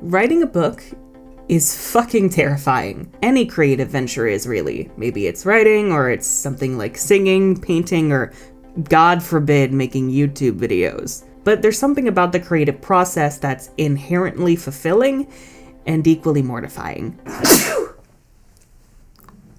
Writing a book is fucking terrifying. Any creative venture is, really. Maybe it's writing, or it's something like singing, painting, or, God forbid, making YouTube videos. But there's something about the creative process that's inherently fulfilling and equally mortifying.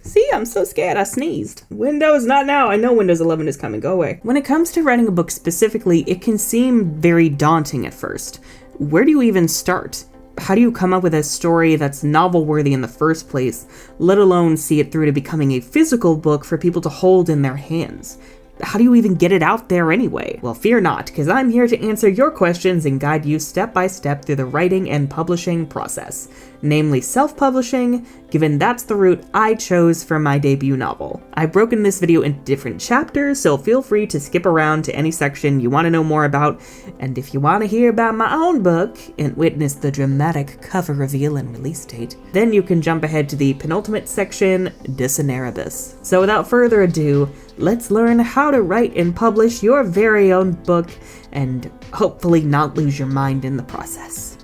See, I'm so scared I sneezed. Windows, not now. I know Windows 11 is coming. Go away. When it comes to writing a book specifically, it can seem very daunting at first. Where do you even start? How do you come up with a story that's novel-worthy in the first place, let alone see it through to becoming a physical book for people to hold in their hands? How do you even get it out there anyway? Well, fear not, because I'm here to answer your questions and guide you step by step through the writing and publishing process, namely self-publishing, given that's the route I chose for my debut novel. I've broken this video into different chapters, so feel free to skip around to any section you want to know more about, and if you want to hear about my own book and witness the dramatic cover reveal and release date, then you can jump ahead to the penultimate section, Cineribus. So without further ado, let's learn how to write and publish your very own book and hopefully not lose your mind in the process.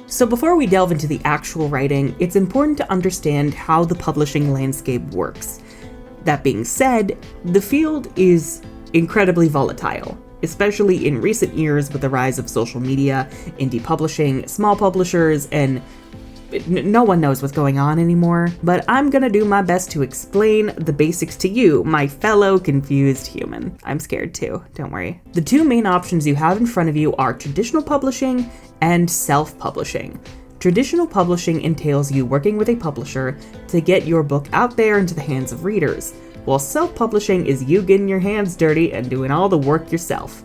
So before we delve into the actual writing, it's important to understand how the publishing landscape works. That being said, the field is incredibly volatile, especially in recent years with the rise of social media, indie publishing, small publishers, and no one knows what's going on anymore, but I'm gonna do my best to explain the basics to you, my fellow confused human. I'm scared too, don't worry. The two main options you have in front of you are traditional publishing and self-publishing. Traditional publishing entails you working with a publisher to get your book out there into the hands of readers, while self-publishing is you getting your hands dirty and doing all the work yourself.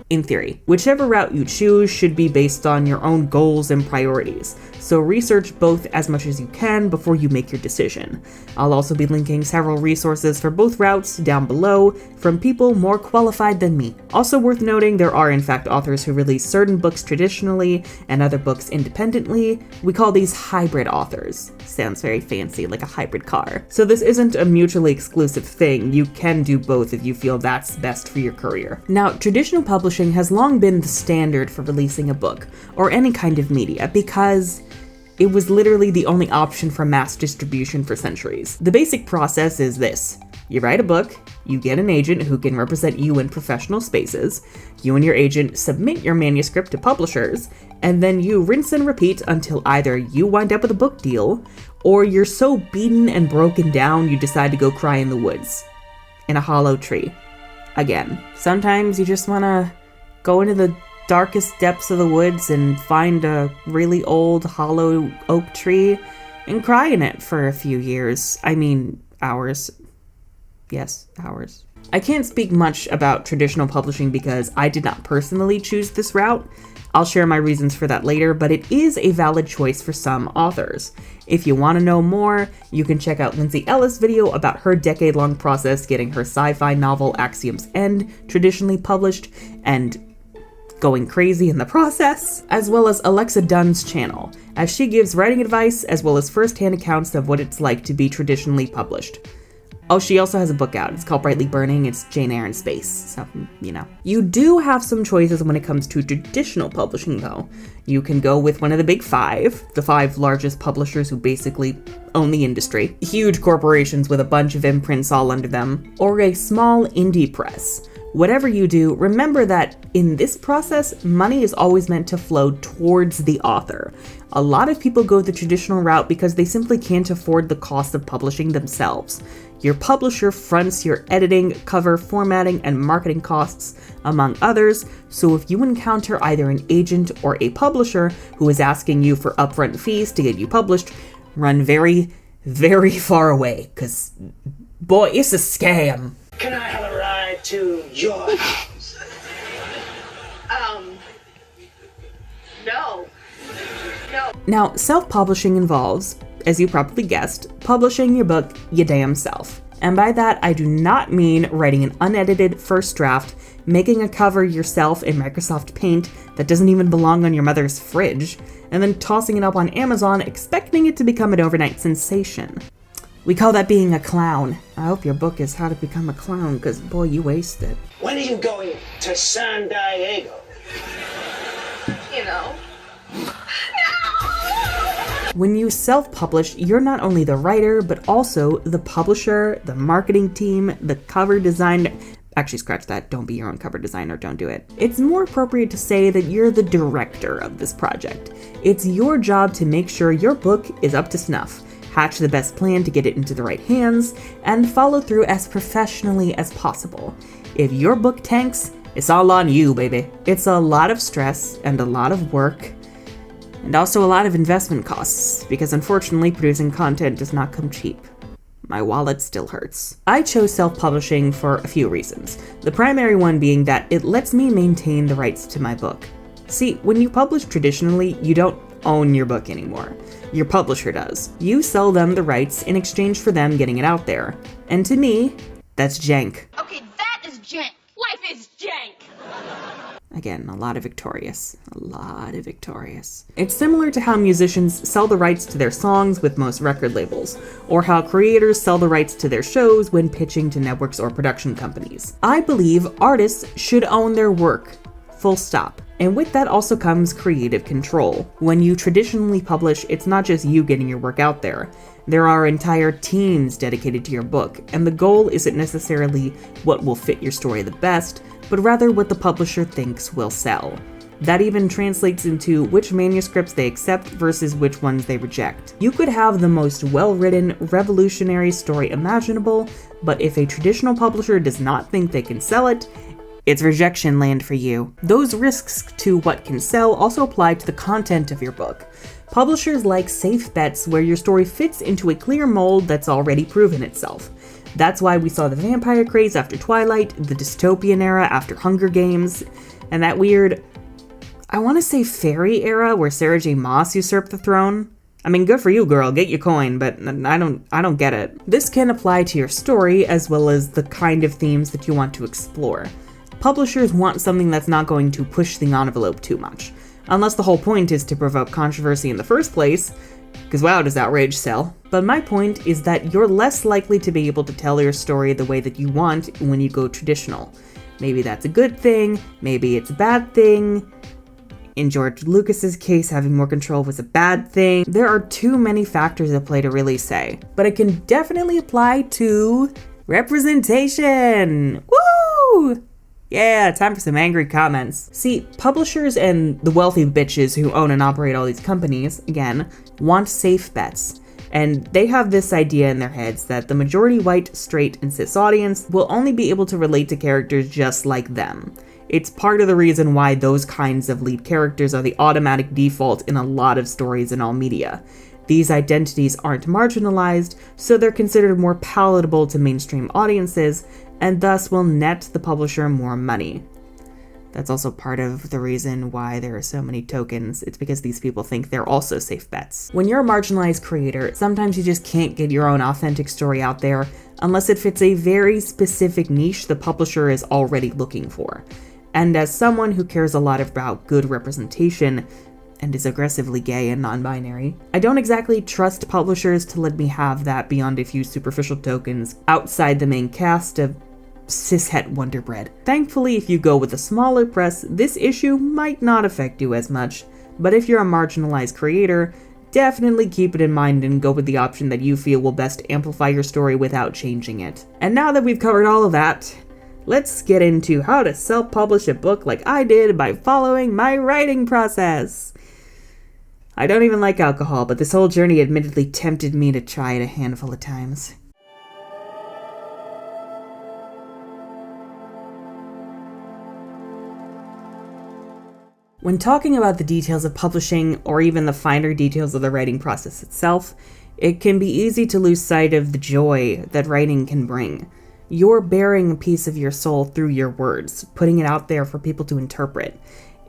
In theory, whichever route you choose should be based on your own goals and priorities, so research both as much as you can before you make your decision. I'll also be linking several resources for both routes down below from people more qualified than me. Also worth noting, there are in fact authors who release certain books traditionally and other books independently. We call these hybrid authors. Sounds very fancy, like a hybrid car. So this isn't a mutually exclusive thing. You can do both if you feel that's best for your career. Now, traditional publishing has long been the standard for releasing a book, or any kind of media, because it was literally the only option for mass distribution for centuries. The basic process is this. You write a book, you get an agent who can represent you in professional spaces, you and your agent submit your manuscript to publishers, and then you rinse and repeat until either you wind up with a book deal, or you're so beaten and broken down you decide to go cry in the woods, in a hollow tree. Again, sometimes you just wanna go into the darkest depths of the woods and find a really old hollow oak tree and cry in it for a few years. I mean, hours. Yes, hours. I can't speak much about traditional publishing because I did not personally choose this route. I'll share my reasons for that later, but it is a valid choice for some authors. If you want to know more, you can check out Lindsay Ellis' video about her decade-long process getting her sci-fi novel Axiom's End traditionally published and going crazy in the process, as well as Alexa Dunn's channel, as she gives writing advice as well as first-hand accounts of what it's like to be traditionally published. Oh, she also has a book out. It's called Brightly Burning. It's Jane Eyre in space, so, you know. You do have some choices when it comes to traditional publishing, though. You can go with one of the big five, the 5 largest publishers who basically own the industry, huge corporations with a bunch of imprints all under them, or a small indie press. Whatever you do, remember that in this process, money is always meant to flow towards the author. A lot of people go the traditional route because they simply can't afford the cost of publishing themselves. Your publisher fronts your editing, cover, formatting, and marketing costs, among others, so if you encounter either an agent or a publisher who is asking you for upfront fees to get you published, run very, very far away, because, boy, it's a scam. Can I have a ride to your house? No. Now, self-publishing involves, as you probably guessed, publishing your book your damn self. And by that, I do not mean writing an unedited first draft, making a cover yourself in Microsoft Paint that doesn't even belong on your mother's fridge, and then tossing it up on Amazon expecting it to become an overnight sensation. We call that being a clown. I hope your book is how to become a clown, because boy, you waste it. When are you going to San Diego? You know. When you self-publish, you're not only the writer, but also the publisher, the marketing team, the cover designer. Actually, scratch that. Don't be your own cover designer. Don't do it. It's more appropriate to say that you're the director of this project. It's your job to make sure your book is up to snuff, hatch the best plan to get it into the right hands, and follow through as professionally as possible. If your book tanks, it's all on you, baby. It's a lot of stress and a lot of work, and also a lot of investment costs, because unfortunately producing content does not come cheap. My wallet still hurts. I chose self-publishing for a few reasons. The primary one being that it lets me maintain the rights to my book. See, when you publish traditionally, you don't own your book anymore. Your publisher does. You sell them the rights in exchange for them getting it out there. And to me, that's jank. Okay, that is jank. Life is jank. Again, a lot of victorious. It's similar to how musicians sell the rights to their songs with most record labels, or how creators sell the rights to their shows when pitching to networks or production companies. I believe artists should own their work. Full stop. And with that also comes creative control. When you traditionally publish, it's not just you getting your work out there. There are entire teams dedicated to your book, and the goal isn't necessarily what will fit your story the best, but rather what the publisher thinks will sell. That even translates into which manuscripts they accept versus which ones they reject. You could have the most well-written, revolutionary story imaginable, but if a traditional publisher does not think they can sell it, it's rejection land for you. Those risks to what can sell also apply to the content of your book. Publishers like safe bets where your story fits into a clear mold that's already proven itself. That's why we saw the vampire craze after Twilight, the dystopian era after Hunger Games, and that weird, I want to say fairy era where Sarah J. Maas usurped the throne. I mean, good for you, girl, get your coin, but I don't get it. This can apply to your story as well as the kind of themes that you want to explore. Publishers want something that's not going to push the envelope too much, unless the whole point is to provoke controversy in the first place, because wow, does outrage sell. But my point is that you're less likely to be able to tell your story the way that you want when you go traditional. Maybe that's a good thing, maybe it's a bad thing. In George Lucas's case, having more control was a bad thing. There are too many factors at play to really say, but it can definitely apply to representation. Woo! Yeah, time for some angry comments. See, publishers and the wealthy bitches who own and operate all these companies, again, want safe bets. And they have this idea in their heads that the majority white, straight, and cis audience will only be able to relate to characters just like them. It's part of the reason why those kinds of lead characters are the automatic default in a lot of stories in all media. These identities aren't marginalized, so they're considered more palatable to mainstream audiences, and thus will net the publisher more money. That's also part of the reason why there are so many tokens. It's because these people think they're also safe bets. When you're a marginalized creator, sometimes you just can't get your own authentic story out there unless it fits a very specific niche the publisher is already looking for. And as someone who cares a lot about good representation, and is aggressively gay and non-binary, I don't exactly trust publishers to let me have that beyond a few superficial tokens outside the main cast of cishet Wonder Bread. Thankfully, if you go with a smaller press, this issue might not affect you as much, but if you're a marginalized creator, definitely keep it in mind and go with the option that you feel will best amplify your story without changing it. And now that we've covered all of that, let's get into how to self-publish a book like I did by following my writing process. I don't even like alcohol, but this whole journey admittedly tempted me to try it a handful of times. When talking about the details of publishing, or even the finer details of the writing process itself, it can be easy to lose sight of the joy that writing can bring. You're bearing a piece of your soul through your words, putting it out there for people to interpret.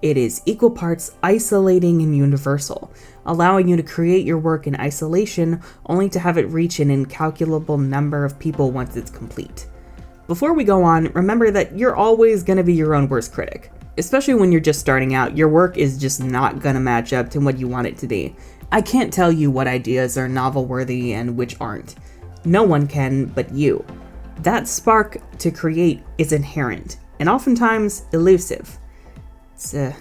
It is equal parts isolating and universal, allowing you to create your work in isolation only to have it reach an incalculable number of people once it's complete. Before we go on, remember that you're always going to be your own worst critic. Especially when you're just starting out, your work is just not going to match up to what you want it to be. I can't tell you what ideas are novel-worthy and which aren't. No one can but you. That spark to create is inherent, and oftentimes elusive. It's a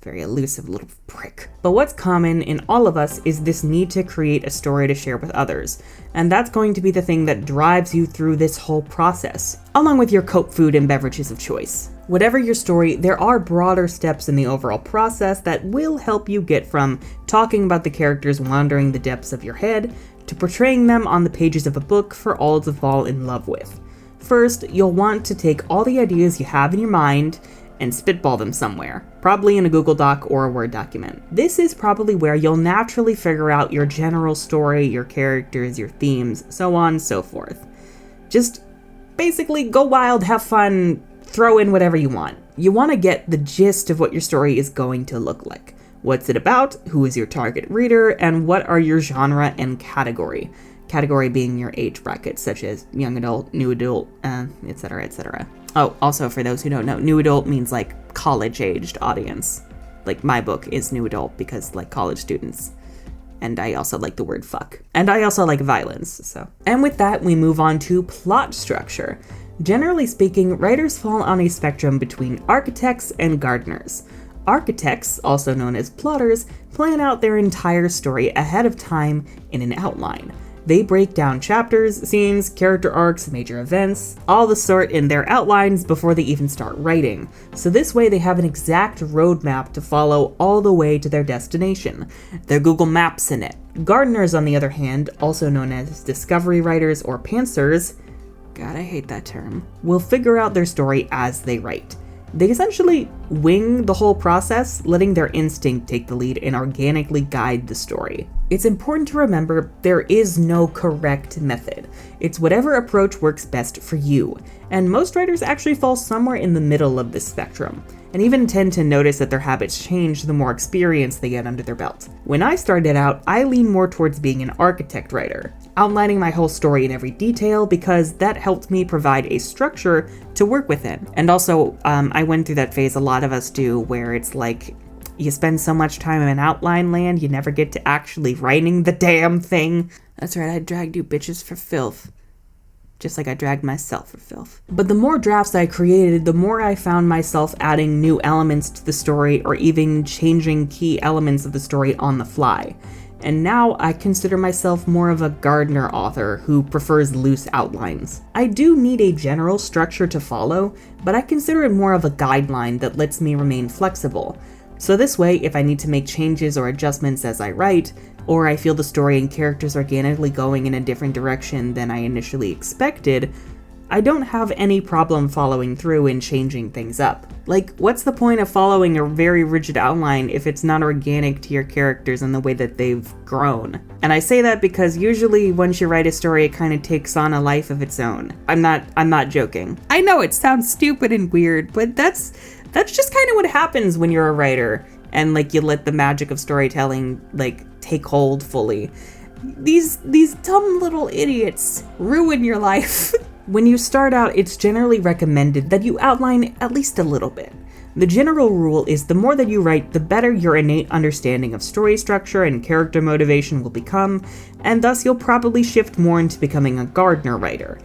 very elusive little prick. But what's common in all of us is this need to create a story to share with others, and that's going to be the thing that drives you through this whole process, along with your coat food and beverages of choice. Whatever your story, there are broader steps in the overall process that will help you get from talking about the characters wandering the depths of your head to portraying them on the pages of a book for all to fall in love with. First, you'll want to take all the ideas you have in your mind and spitball them somewhere, probably in a Google Doc or a Word document. This is probably where you'll naturally figure out your general story, your characters, your themes, so on and so forth. Just basically go wild, have fun, throw in whatever you want. You want to get the gist of what your story is going to look like. What's it about? Who is your target reader? And what are your genre and category? Category being your age brackets, such as young adult, new adult, etc., etc. Oh, also for those who don't know, new adult means like college-aged audience. Like my book is new adult because like college students. And I also like the word fuck. And I also like violence, so. And with that, we move on to plot structure. Generally speaking, writers fall on a spectrum between architects and gardeners. Architects, also known as plotters, plan out their entire story ahead of time in an outline. They break down chapters, scenes, character arcs, major events, all the sort in their outlines before they even start writing. So this way they have an exact roadmap to follow all the way to their destination. Their Google Maps in it. Gardeners, on the other hand, also known as discovery writers or pantsers, God, I hate that term, will figure out their story as they write. They essentially wing the whole process, letting their instinct take the lead and organically guide the story. It's important to remember there is no correct method. It's whatever approach works best for you, and most writers actually fall somewhere in the middle of this spectrum, and even tend to notice that their habits change the more experience they get under their belt. When I started out, I leaned more towards being an architect writer, outlining my whole story in every detail because that helped me provide a structure to work within. And also, I went through that phase a lot of us do where it's like, you spend so much time in outline land, you never get to actually writing the damn thing. That's right, I dragged you bitches for filth. Just like I dragged myself for filth. But the more drafts I created, the more I found myself adding new elements to the story or even changing key elements of the story on the fly. And now I consider myself more of a gardener author who prefers loose outlines. I do need a general structure to follow, but I consider it more of a guideline that lets me remain flexible. So this way, if I need to make changes or adjustments as I write, or I feel the story and characters organically going in a different direction than I initially expected, I don't have any problem following through and changing things up. Like, what's the point of following a very rigid outline if it's not organic to your characters and the way that they've grown? And I say that because usually once you write a story, it kind of takes on a life of its own. I'm not joking. I know it sounds stupid and weird, but that's just kind of what happens when you're a writer and like you let the magic of storytelling like take hold fully. These dumb little idiots ruin your life. When you start out, it's generally recommended that you outline at least a little bit. The general rule is the more that you write, the better your innate understanding of story structure and character motivation will become, and thus you'll probably shift more into becoming a gardener writer.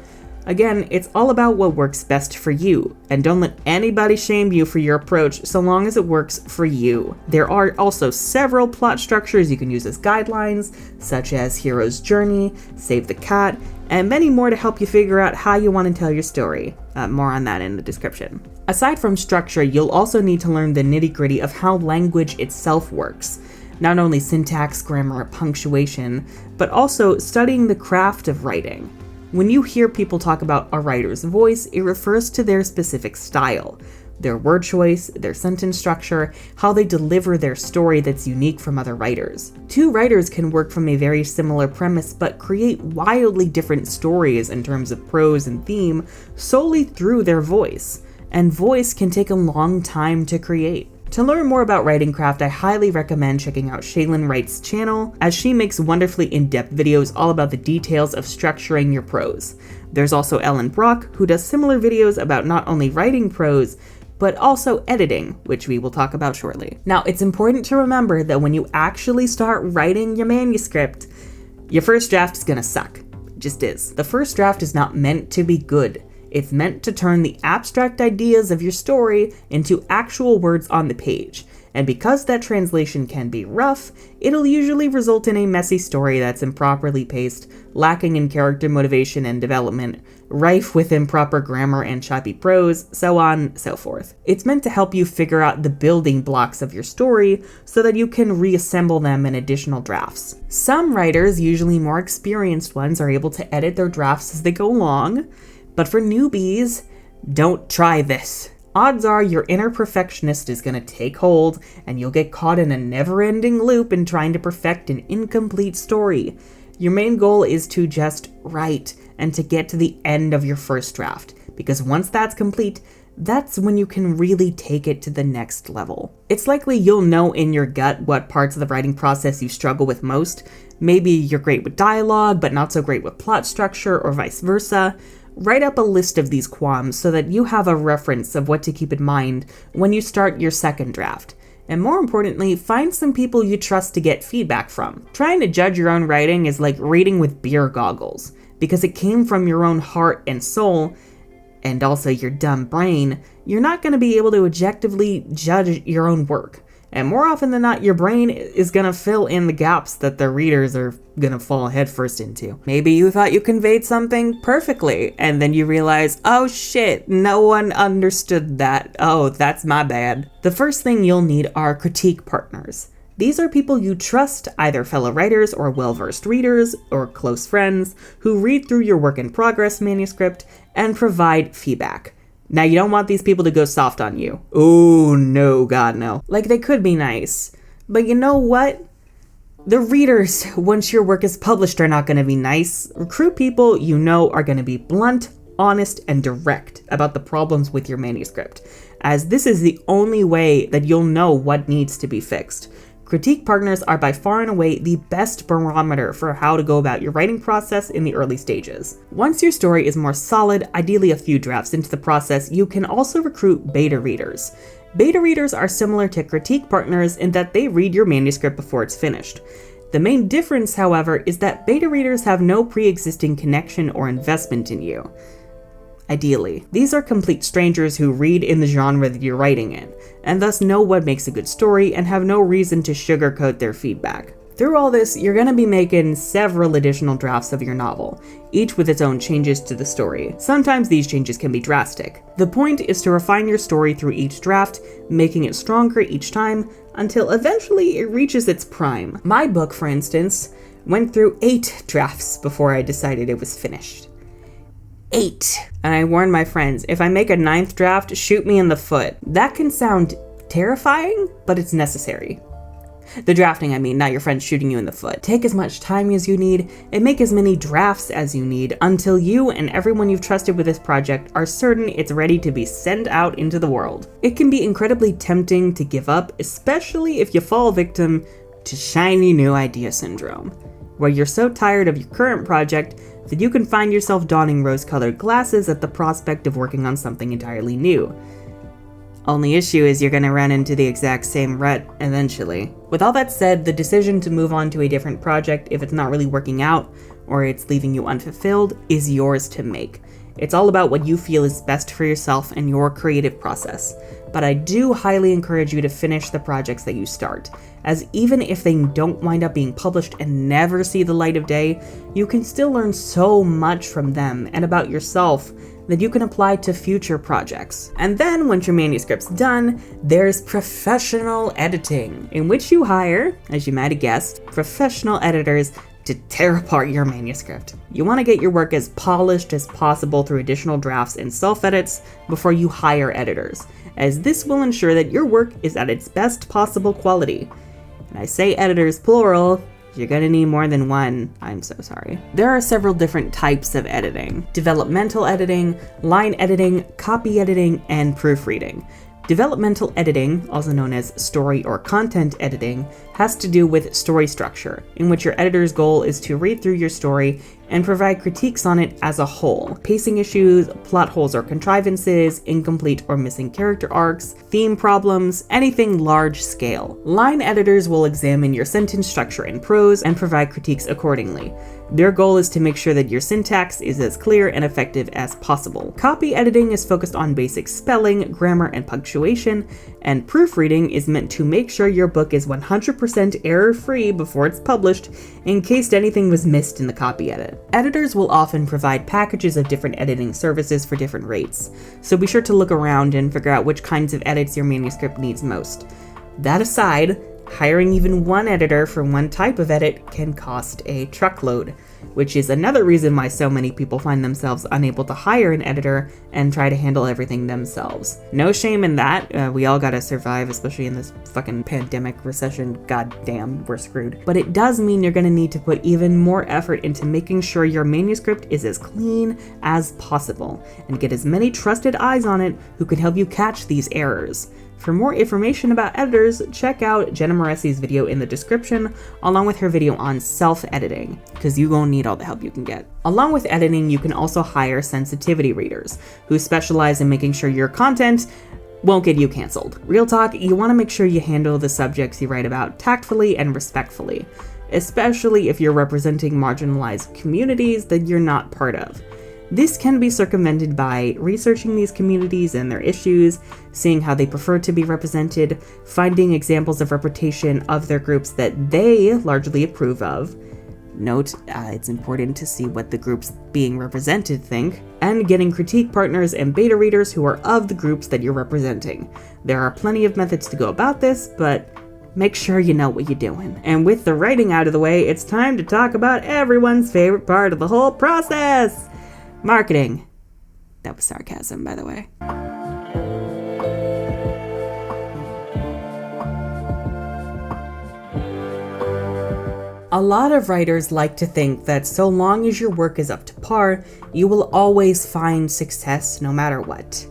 Again, it's all about what works best for you, and don't let anybody shame you for your approach so long as it works for you. There are also several plot structures you can use as guidelines, such as Hero's Journey, Save the Cat, and many more to help you figure out how you want to tell your story. More on that in the description. Aside from structure, you'll also need to learn the nitty-gritty of how language itself works. Not only syntax, grammar, punctuation, but also studying the craft of writing. When you hear people talk about a writer's voice, it refers to their specific style, their word choice, their sentence structure, how they deliver their story that's unique from other writers. Two writers can work from a very similar premise but create wildly different stories in terms of prose and theme solely through their voice, and voice can take a long time to create. To learn more about writing craft, I highly recommend checking out Shaylin Wright's channel, as she makes wonderfully in-depth videos all about the details of structuring your prose. There's also Ellen Brock, who does similar videos about not only writing prose, but also editing, which we will talk about shortly. Now, it's important to remember that when you actually start writing your manuscript, your first draft is gonna suck. just is. The first draft is not meant to be good. It's meant to turn the abstract ideas of your story into actual words on the page. And because that translation can be rough, it'll usually result in a messy story that's improperly paced, lacking in character motivation and development, rife with improper grammar and choppy prose, so on, so forth. It's meant to help you figure out the building blocks of your story so that you can reassemble them in additional drafts. Some writers, usually more experienced ones, are able to edit their drafts as they go along, but for newbies, don't try this. Odds are your inner perfectionist is going to take hold, and you'll get caught in a never-ending loop in trying to perfect an incomplete story. Your main goal is to just write and to get to the end of your first draft, because once that's complete, that's when you can really take it to the next level. It's likely you'll know in your gut what parts of the writing process you struggle with most. Maybe you're great with dialogue, but not so great with plot structure, or vice versa. Write up a list of these qualms so that you have a reference of what to keep in mind when you start your second draft. And more importantly, find some people you trust to get feedback from. Trying to judge your own writing is like reading with beer goggles. Because it came from your own heart and soul, and also your dumb brain, you're not going to be able to objectively judge your own work. And more often than not, your brain is going to fill in the gaps that the readers are going to fall headfirst into. Maybe you thought you conveyed something perfectly, and then you realize, oh shit, no one understood that. Oh, that's my bad. The first thing you'll need are critique partners. These are people you trust, either fellow writers or well-versed readers or close friends, who read through your work in progress manuscript and provide feedback. Now, you don't want these people to go soft on you. Oh, no, God, no. Like, they could be nice. But you know what? The readers, once your work is published, are not going to be nice. Recruit people you know are going to be blunt, honest, and direct about the problems with your manuscript, as this is the only way that you'll know what needs to be fixed. Critique partners are by far and away the best barometer for how to go about your writing process in the early stages. Once your story is more solid, ideally a few drafts into the process, you can also recruit beta readers. Beta readers are similar to critique partners in that they read your manuscript before it's finished. The main difference, however, is that beta readers have no pre-existing connection or investment in you. Ideally, these are complete strangers who read in the genre that you're writing in, and thus know what makes a good story and have no reason to sugarcoat their feedback. Through all this, you're going to be making several additional drafts of your novel, each with its own changes to the story. Sometimes these changes can be drastic. The point is to refine your story through each draft, making it stronger each time, until eventually it reaches its prime. My book, for instance, went through 8 drafts before I decided it was finished. 8. And I warned my friends, if I make a 9th draft, shoot me in the foot. That can sound terrifying, but it's necessary. The drafting, I mean, not your friends shooting you in the foot. Take as much time as you need and make as many drafts as you need until you and everyone you've trusted with this project are certain it's ready to be sent out into the world. It can be incredibly tempting to give up, especially if you fall victim to shiny new idea syndrome, where you're so tired of your current project that you can find yourself donning rose-colored glasses at the prospect of working on something entirely new. Only issue is you're going to run into the exact same rut eventually. With all that said, the decision to move on to a different project if it's not really working out or it's leaving you unfulfilled is yours to make. It's all about what you feel is best for yourself and your creative process. But I do highly encourage you to finish the projects that you start, as even if they don't wind up being published and never see the light of day, you can still learn so much from them and about yourself that you can apply to future projects. And then once your manuscript's done, there's professional editing, in which you hire, as you might have guessed, professional editors to tear apart your manuscript. You want to get your work as polished as possible through additional drafts and self-edits before you hire editors, as this will ensure that your work is at its best possible quality. And I say editors plural, you're gonna need more than one. I'm so sorry. There are several different types of editing: developmental editing, line editing, copy editing, and proofreading. Developmental editing, also known as story or content editing, has to do with story structure, in which your editor's goal is to read through your story and provide critiques on it as a whole. Pacing issues, plot holes or contrivances, incomplete or missing character arcs, theme problems, anything large scale. Line editors will examine your sentence structure and prose and provide critiques accordingly. Their goal is to make sure that your syntax is as clear and effective as possible. Copy editing is focused on basic spelling, grammar, and punctuation, and proofreading is meant to make sure your book is 100% error-free before it's published, in case anything was missed in the copy edit. Editors will often provide packages of different editing services for different rates, so be sure to look around and figure out which kinds of edits your manuscript needs most. That aside, hiring even one editor for one type of edit can cost a truckload, which is another reason why so many people find themselves unable to hire an editor and try to handle everything themselves. No shame in that. We all gotta survive, especially in this fucking pandemic recession. Goddamn, we're screwed. But it does mean you're gonna need to put even more effort into making sure your manuscript is as clean as possible and get as many trusted eyes on it who can help you catch these errors. For more information about editors, check out Jenna Moressi's video in the description, along with her video on self-editing, because you're gonna need all the help you can get. Along with editing, you can also hire sensitivity readers, who specialize in making sure your content won't get you canceled. Real talk, you want to make sure you handle the subjects you write about tactfully and respectfully, especially if you're representing marginalized communities that you're not part of. This can be circumvented by researching these communities and their issues, seeing how they prefer to be represented, finding examples of representation of their groups that they largely approve of. Note, it's important to see what the groups being represented think, and getting critique partners and beta readers who are of the groups that you're representing. There are plenty of methods to go about this, but make sure you know what you're doing. And with the writing out of the way, it's time to talk about everyone's favorite part of the whole process. Marketing. That was sarcasm, by the way. A lot of writers like to think that so long as your work is up to par, you will always find success no matter what.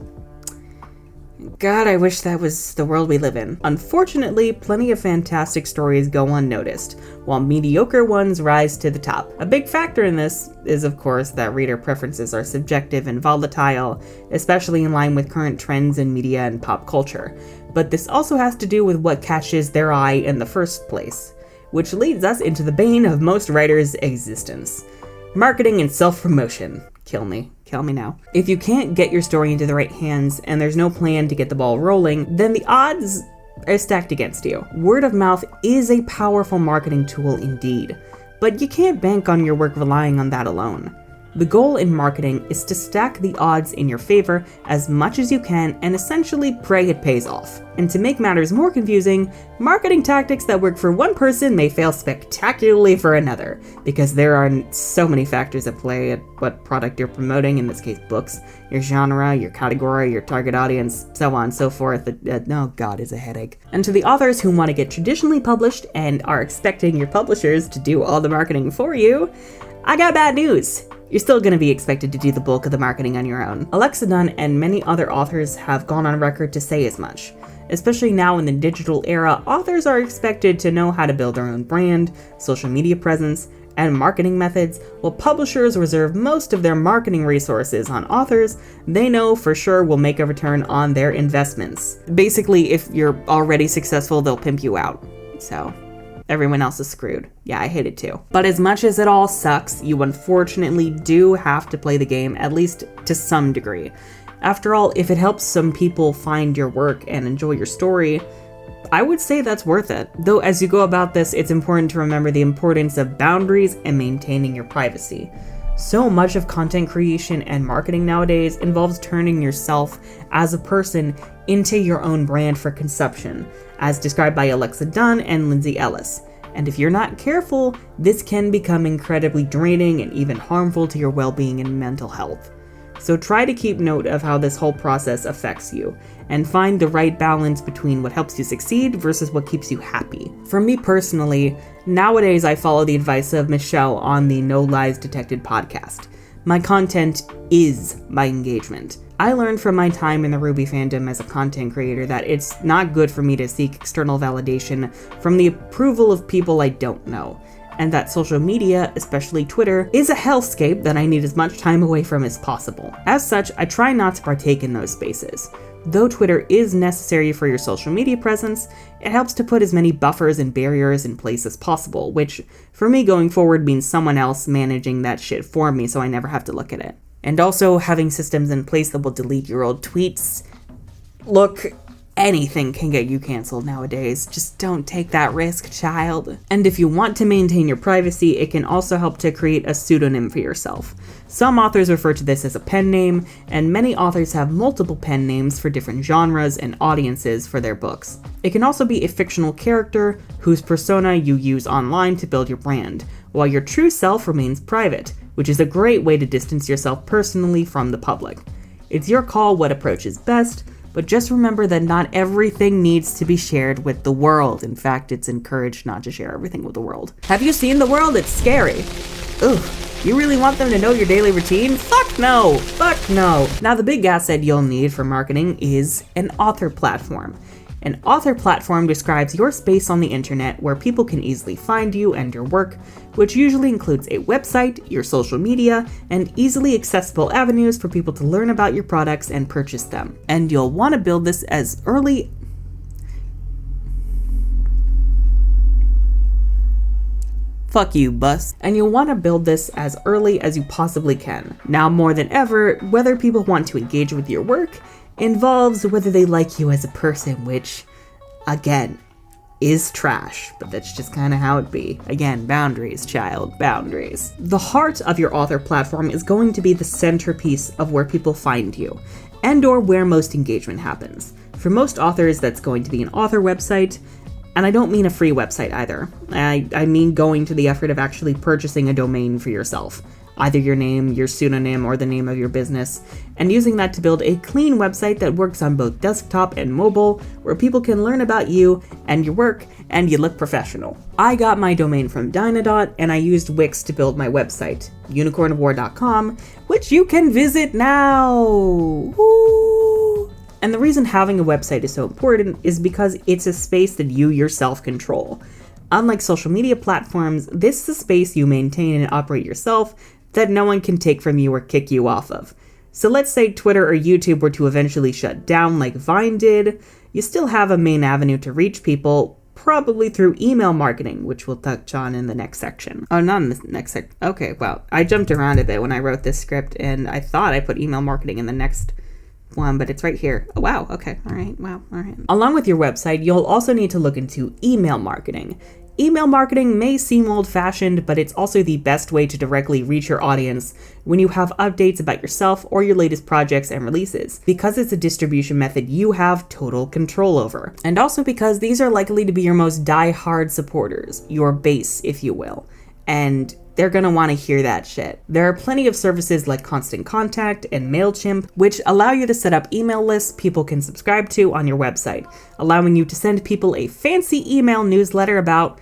God, I wish that was the world we live in. Unfortunately, plenty of fantastic stories go unnoticed, while mediocre ones rise to the top. A big factor in this is, of course, that reader preferences are subjective and volatile, especially in line with current trends in media and pop culture. But this also has to do with what catches their eye in the first place, which leads us into the bane of most writers' existence: marketing and self-promotion. Kill me now. If you can't get your story into the right hands and there's no plan to get the ball rolling, then the odds are stacked against you. Word of mouth is a powerful marketing tool indeed, but you can't bank on your work relying on that alone. The goal in marketing is to stack the odds in your favor as much as you can and essentially pray it pays off. And to make matters more confusing, marketing tactics that work for one person may fail spectacularly for another, because there are so many factors at play at what product you're promoting, in this case books, your genre, your category, your target audience, so on and so forth. Oh god, it's a headache. And to the authors who want to get traditionally published and are expecting your publishers to do all the marketing for you, I got bad news. You're still going to be expected to do the bulk of the marketing on your own. Alexa Dunn and many other authors have gone on record to say as much. Especially now in the digital era, authors are expected to know how to build their own brand, social media presence, and marketing methods, while publishers reserve most of their marketing resources on authors they know for sure will make a return on their investments. Basically, if you're already successful, they'll pimp you out. So everyone else is screwed. Yeah, I hate it too. But as much as it all sucks, you unfortunately do have to play the game, at least to some degree. After all, if it helps some people find your work and enjoy your story, I would say that's worth it. Though as you go about this, it's important to remember the importance of boundaries and maintaining your privacy. So much of content creation and marketing nowadays involves turning yourself as a person into your own brand for consumption, as described by Alexa Dunn and Lindsay Ellis. And if you're not careful, this can become incredibly draining and even harmful to your well-being and mental health. So try to keep note of how this whole process affects you, and find the right balance between what helps you succeed versus what keeps you happy. For me personally, nowadays I follow the advice of Michelle on the No Lies Detected podcast. My content is my engagement. I learned from my time in the Ruby fandom as a content creator that it's not good for me to seek external validation from the approval of people I don't know. and that social media, especially Twitter, is a hellscape that I need as much time away from as possible. As such, I try not to partake in those spaces. Though Twitter is necessary for your social media presence, it helps to put as many buffers and barriers in place as possible, which for me going forward means someone else managing that shit for me so I never have to look at it. And also having systems in place that will delete your old tweets. Look, anything can get you canceled nowadays. Just don't take that risk, child. And if you want to maintain your privacy, it can also help to create a pseudonym for yourself. Some authors refer to this as a pen name, and many authors have multiple pen names for different genres and audiences for their books. It can also be a fictional character whose persona you use online to build your brand, while your true self remains private, which is a great way to distance yourself personally from the public. It's your call what approach is best, but just remember that not everything needs to be shared with the world. In fact, it's encouraged not to share everything with the world. Have you seen the world? It's scary. Ugh. You really want them to know your daily routine? Fuck no! Fuck no! Now, the big asset you'll need for marketing is an author platform. An author platform describes your space on the internet where people can easily find you and your work, which usually includes a website, your social media, and easily accessible avenues for people to learn about your products and purchase them. And you'll want to build this as early Fuck you, bus. And you'll want to build this as early as you possibly can. Now more than ever, whether people want to engage with your work involves whether they like you as a person, which, again, is trash, but that's just kind of how it be. Again, boundaries, child, boundaries. The heart of your author platform is going to be the centerpiece of where people find you, and or where most engagement happens. For most authors, that's going to be an author website, and I don't mean a free website either. I mean going to the effort of actually purchasing a domain for yourself, either your name, your pseudonym, or the name of your business, and using that to build a clean website that works on both desktop and mobile, where people can learn about you and your work, and you look professional. I got my domain from Dynadot, and I used Wix to build my website, unicornwar.com, which you can visit now! Woo! And the reason having a website is so important is because it's a space that you yourself control. Unlike social media platforms, this is a space you maintain and operate yourself that no one can take from you or kick you off of. So let's say Twitter or YouTube were to eventually shut down like Vine did, you still have a main avenue to reach people, probably through email marketing, which we'll touch on in the next section. Oh, not in the next section. Okay, well, I jumped around a bit when I wrote this script, and I thought I put email marketing in the next one, but it's right here. Oh, wow. Okay. All right. Wow. All right. Along with your website, you'll also need to look into email marketing. Email marketing may seem old-fashioned, but it's also the best way to directly reach your audience when you have updates about yourself or your latest projects and releases, because it's a distribution method you have total control over. And also because these are likely to be your most die-hard supporters, your base, if you will. And they're gonna wanna hear that shit. There are plenty of services like Constant Contact and MailChimp, which allow you to set up email lists people can subscribe to on your website, allowing you to send people a fancy email newsletter about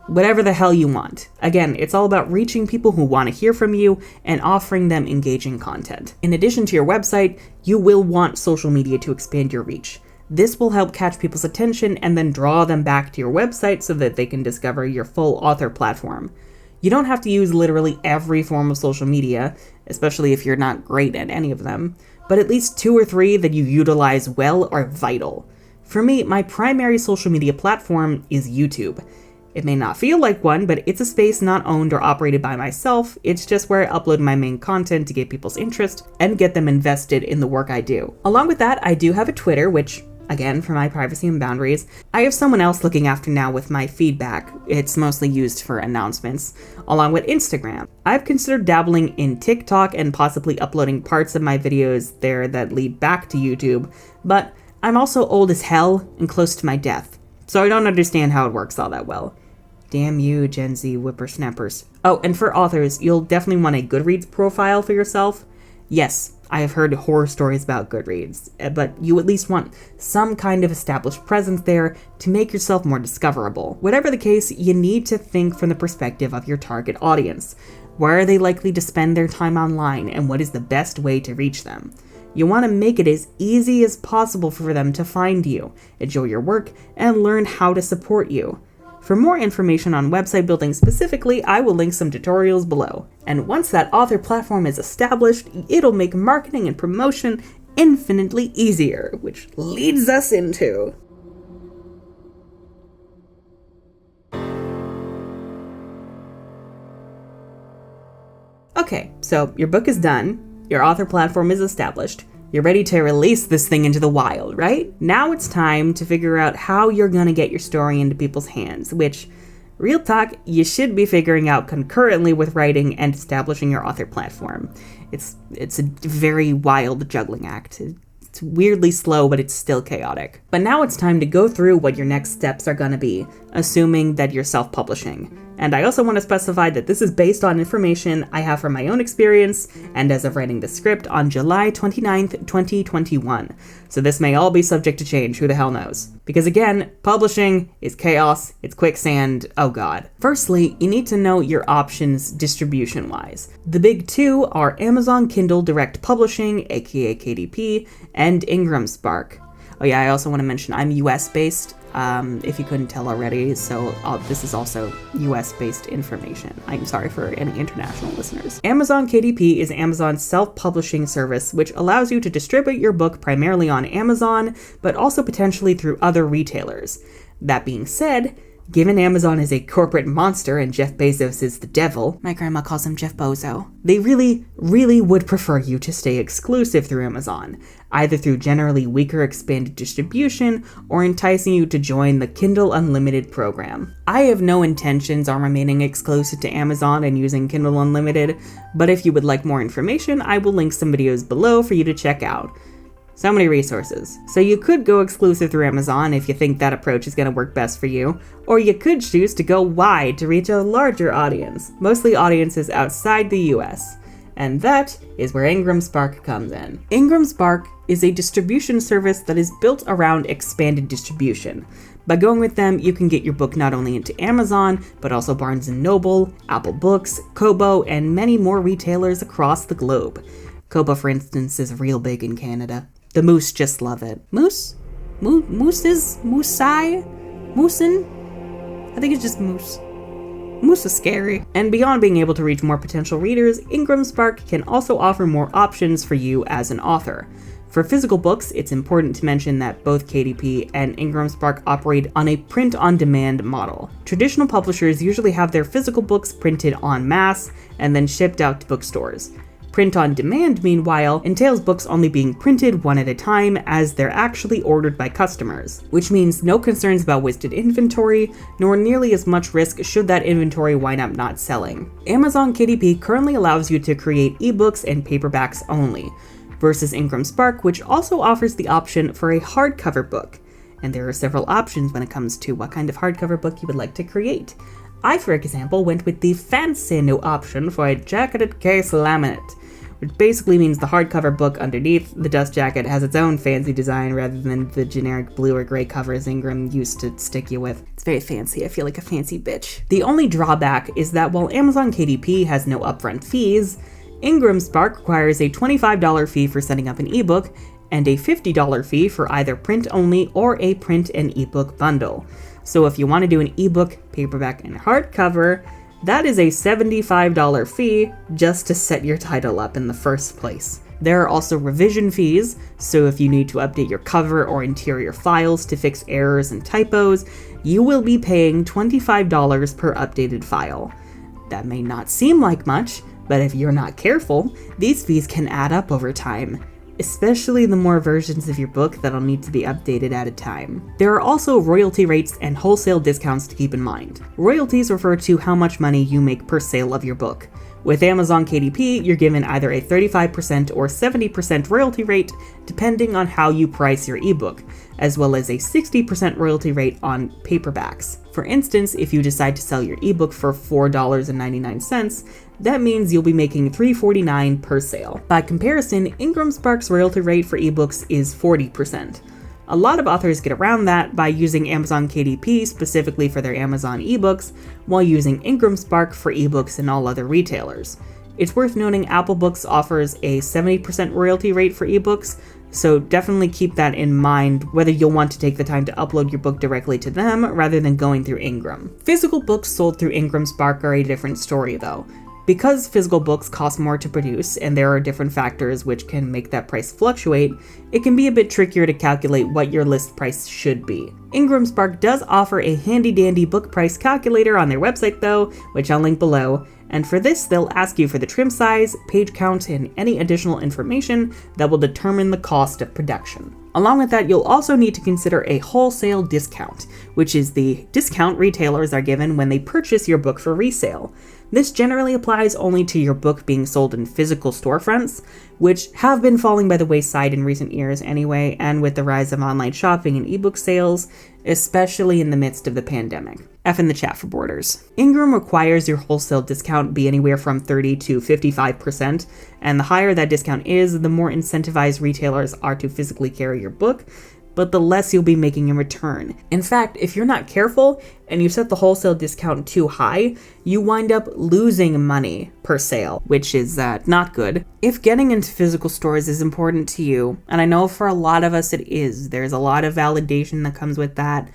whatever the hell you want. Again, it's all about reaching people who want to hear from you and offering them engaging content. In addition to your website, you will want social media to expand your reach. This will help catch people's attention and then draw them back to your website so that they can discover your full author platform. You don't have to use literally every form of social media, especially if you're not great at any of them, but at least 2 or 3 that you utilize well are vital. For me, my primary social media platform is YouTube. It may not feel like one, but it's a space not owned or operated by myself. It's just where I upload my main content to get people's interest and get them invested in the work I do. Along with that, I do have a Twitter, which, again, for my privacy and boundaries, I have someone else looking after now with my feedback. It's mostly used for announcements, along with Instagram. I've considered dabbling in TikTok and possibly uploading parts of my videos there that lead back to YouTube, but I'm also old as hell and close to my death, so I don't understand how it works all that well. Damn you, Gen Z whippersnappers. Oh, and for authors, you'll definitely want a Goodreads profile for yourself. Yes, I have heard horror stories about Goodreads, but you at least want some kind of established presence there to make yourself more discoverable. Whatever the case, you need to think from the perspective of your target audience. Where are they likely to spend their time online, and what is the best way to reach them? You want to make it as easy as possible for them to find you, enjoy your work, and learn how to support you. For more information on website building specifically, I will link some tutorials below. And once that author platform is established, it'll make marketing and promotion infinitely easier, which leads us into... Okay, so your book is done, your author platform is established, you're ready to release this thing into the wild, right? Now it's time to figure out how you're gonna get your story into people's hands, which, real talk, you should be figuring out concurrently with writing and establishing your author platform. It's a very wild juggling act. It's weirdly slow, but it's still chaotic. But now it's time to go through what your next steps are gonna be, assuming that you're self-publishing. And I also want to specify that this is based on information I have from my own experience and as of writing the script on July 29th, 2021. So this may all be subject to change, who the hell knows? Because again, publishing is chaos, it's quicksand, oh god. Firstly, you need to know your options distribution-wise. The big two are Amazon Kindle Direct Publishing, aka KDP, and Ingram Spark. Oh yeah, I also want to mention I'm US-based, if you couldn't tell already, so this is also US-based information. I'm sorry for any international listeners. Amazon KDP is Amazon's self-publishing service, which allows you to distribute your book primarily on Amazon, but also potentially through other retailers. That being said, given Amazon is a corporate monster and Jeff Bezos is the devil, my grandma calls him Jeff Bozo, they really, really would prefer you to stay exclusive through Amazon, either through generally weaker expanded distribution or enticing you to join the Kindle Unlimited program. I have no intentions on remaining exclusive to Amazon and using Kindle Unlimited, but if you would like more information, I will link some videos below for you to check out. So many resources. So you could go exclusive through Amazon if you think that approach is going to work best for you, or you could choose to go wide to reach a larger audience, mostly audiences outside the US. And that is where Ingram Spark comes in. Ingram Spark is a distribution service that is built around expanded distribution. By going with them, you can get your book not only into Amazon, but also Barnes & Noble, Apple Books, Kobo, and many more retailers across the globe. Kobo, for instance, is real big in Canada. The moose just love it. Moose? Mooses? Moosai? Moosin? I think it's just moose. Moose is scary. And beyond being able to reach more potential readers, Ingram Spark can also offer more options for you as an author. For physical books, it's important to mention that both KDP and Ingram Spark operate on a print-on-demand model. Traditional publishers usually have their physical books printed en masse and then shipped out to bookstores. Print-on-demand, meanwhile, entails books only being printed one at a time as they're actually ordered by customers, which means no concerns about wasted inventory, nor nearly as much risk should that inventory wind up not selling. Amazon KDP currently allows you to create ebooks and paperbacks only, versus Ingram Spark, which also offers the option for a hardcover book. And there are several options when it comes to what kind of hardcover book you would like to create. I, for example, went with the fancy new option for a jacketed case laminate, which basically means the hardcover book underneath the dust jacket has its own fancy design rather than the generic blue or gray covers Ingram used to stick you with. It's very fancy, I feel like a fancy bitch. The only drawback is that while Amazon KDP has no upfront fees, Ingram Spark requires a $25 fee for setting up an ebook and a $50 fee for either print-only or a print and ebook bundle. So if you want to do an ebook, paperback, and hardcover, that is a $75 fee just to set your title up in the first place. There are also revision fees, so if you need to update your cover or interior files to fix errors and typos, you will be paying $25 per updated file. That may not seem like much, but if you're not careful, these fees can add up over time, especially the more versions of your book that'll need to be updated at a time. There are also royalty rates and wholesale discounts to keep in mind. Royalties refer to how much money you make per sale of your book. With Amazon KDP, you're given either a 35% or 70% royalty rate, depending on how you price your ebook, as well as a 60% royalty rate on paperbacks. For instance, if you decide to sell your ebook for $4.99, that means you'll be making $3.49 per sale. By comparison, Ingram Spark's royalty rate for ebooks is 40%. A lot of authors get around that by using Amazon KDP specifically for their Amazon ebooks, while using Ingram Spark for ebooks and all other retailers. It's worth noting Apple Books offers a 70% royalty rate for ebooks, So definitely keep that in mind, whether you'll want to take the time to upload your book directly to them rather than going through Ingram. Physical books sold through Ingram Spark are a different story though. Because physical books cost more to produce and there are different factors which can make that price fluctuate, it can be a bit trickier to calculate what your list price should be. Ingram Spark does offer a handy-dandy book price calculator on their website though, which I'll link below, and for this they'll ask you for the trim size, page count, and any additional information that will determine the cost of production. Along with that, you'll also need to consider a wholesale discount, which is the discount retailers are given when they purchase your book for resale. This generally applies only to your book being sold in physical storefronts, which have been falling by the wayside in recent years anyway, and with the rise of online shopping and ebook sales, especially in the midst of the pandemic. F in the chat for Borders. Ingram requires your wholesale discount be anywhere from 30 to 55%, and the higher that discount is, the more incentivized retailers are to physically carry your book, but the less you'll be making in return. In fact, if you're not careful and you set the wholesale discount too high, you wind up losing money per sale, which is not good. If getting into physical stores is important to you, and I know for a lot of us it is, there's a lot of validation that comes with that,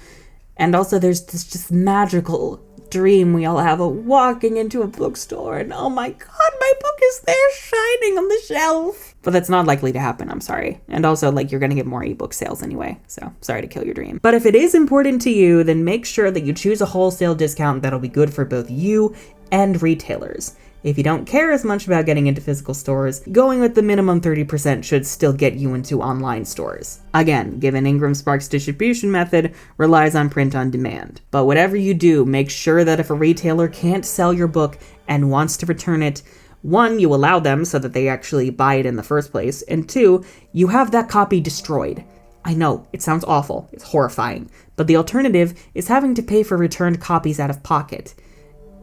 and also there's this just magical dream we all have of walking into a bookstore and oh my god, my book is there shining on the shelf. But that's not likely to happen, I'm sorry. And also, you're gonna get more ebook sales anyway, so sorry to kill your dream. But if it is important to you, then make sure that you choose a wholesale discount that'll be good for both you and retailers. If you don't care as much about getting into physical stores, going with the minimum 30% should still get you into online stores. Again, given Ingram Spark's distribution method relies on print on demand. But whatever you do, make sure that if a retailer can't sell your book and wants to return it, 1, you allow them so that they actually buy it in the first place, and 2, you have that copy destroyed. I know, it sounds awful, it's horrifying, but the alternative is having to pay for returned copies out of pocket,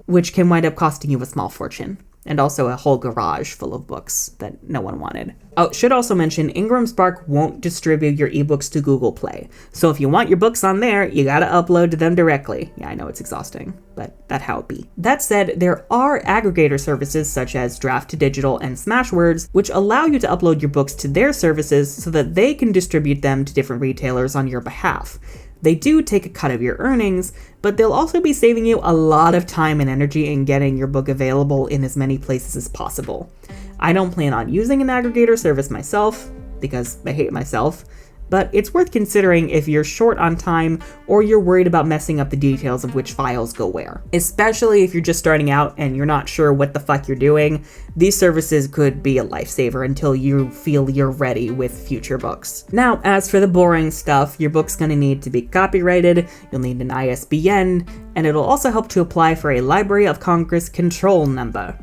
which can wind up costing you a small fortune, and also a whole garage full of books that no one wanted. Oh, should also mention, Ingram Spark won't distribute your ebooks to Google Play, so if you want your books on there, you gotta upload to them directly. Yeah, I know it's exhausting, but that's how it be. That said, there are aggregator services such as Draft2Digital and Smashwords, which allow you to upload your books to their services so that they can distribute them to different retailers on your behalf. They do take a cut of your earnings, but they'll also be saving you a lot of time and energy in getting your book available in as many places as possible. I don't plan on using an aggregator service myself, because I hate myself, but it's worth considering if you're short on time or you're worried about messing up the details of which files go where. Especially if you're just starting out and you're not sure what the fuck you're doing, these services could be a lifesaver until you feel you're ready with future books. Now, as for the boring stuff, your book's gonna need to be copyrighted, you'll need an ISBN, and it'll also help to apply for a Library of Congress control number.